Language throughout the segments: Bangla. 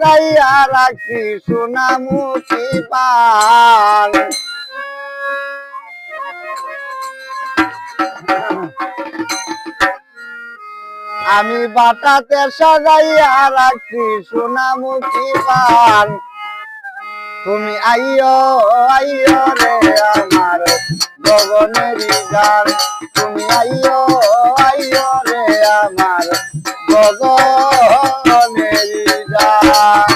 সাজাইয়া রাখি সোনামুখী পান আমি বাটাতে সাজাইয়া রাখি সোনামুখী পান তুমি আইও আইও রে আমার গগনেরই গান তুমি আইও আইও রে আমার গগনেরই গান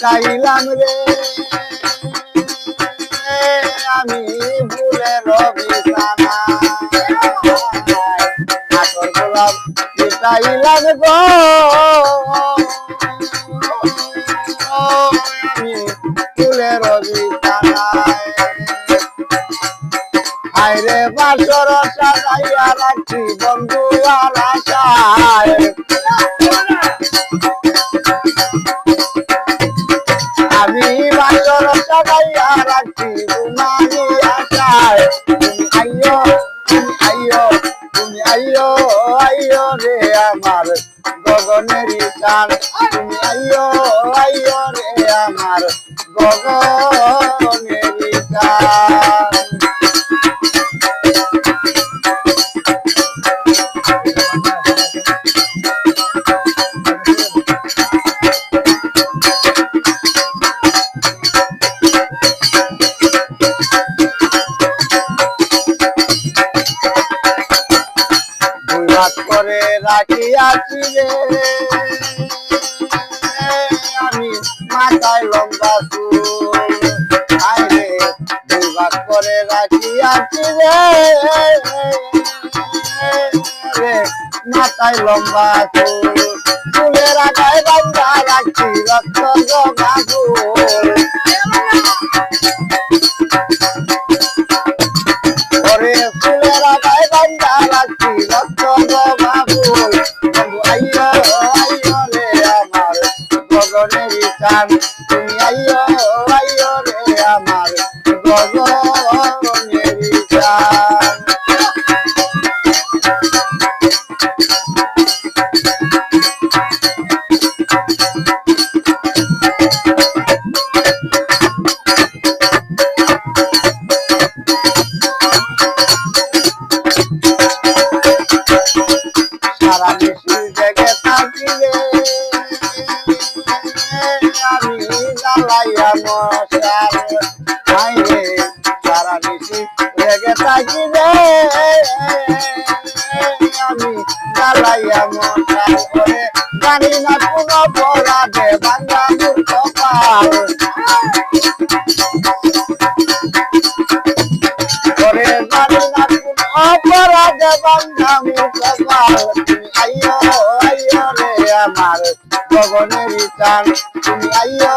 চাইলাম রে আমি ফুলের বিছানা আতর গোলাপ চাইলাম গো আমি ফুলের বিছানায় আইরে বাসর সাজাইয়া রাখি বন্ধু আলাসায় আমি বাসর সাজাইয়া রাখি তোমারই আশায় তুমি আইও তুমি আইও আইও রে আমার গগনেরই চান তুমি আইও আইও রে আমার গগনেরই চান করে রাখিয়াছি রে আমি মাথায় লম্বা চুল আইরে দুই ভাগ করে রাখিয়াছি রে মাথায় লম্বা চুল চুলের আগায় বান্ধা রাখছি রক্ত জবা ফুল ওরে চুলের আগায় বান্ধা রাখছি রক্ত জবা ফুল বন্ধু আইও আইও রে আমার গগনেরই চান তুমি আইও আইও রে আমার গগনেরই চান সারা বেশি জেগে থাকি রে আমি জ্বালাইয়া মশাল আইরে সারা বেশি জেগে থাকি রে আমি জ্বালাইয়া মশাল করে জানি না কোন অপরাধে ভাঙা মোর কপাল করে জানি না কোন অপরাধে ভাঙা মোর কপাল তুমি আইও আইও রে আমার গগনেরই চান তুমি আইও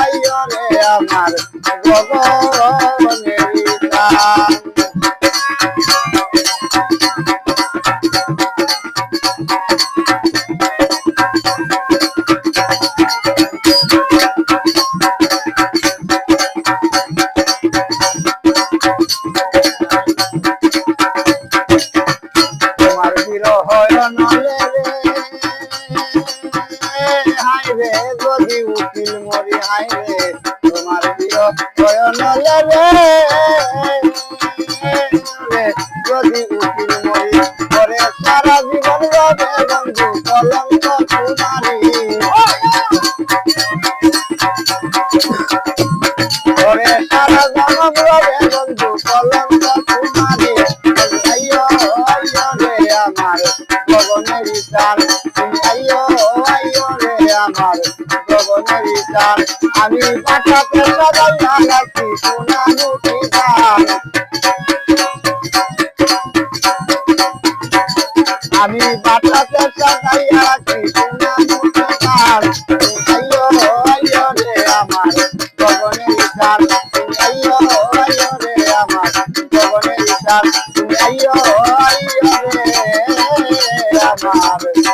আইও রে আমার গগনেরই চান তোমার বিরহ নলে রে যদি উকিল মরি হাইরে তোমার বিরহ নলে রে যদি উকিল মরি করে সারা জীবন রবে বন্ধু কলঙ্ক তোমারি করে সারা জীবন রবে বন্ধু কলঙ্ক তোমারি আইও আইও রে আমার গগনেরই চান তুমি আইও আইও রে আমার গগনেরই চান আমি বাটাতে সাজাইয়া রাখি সোনামুখী পান আমি বাটাতে সাজাইয়া রাখি সোনামুখী পান আইও আইও রে আমার গগনেরই চান আইও আইও রে আমার গগনেরই চান আইও আমার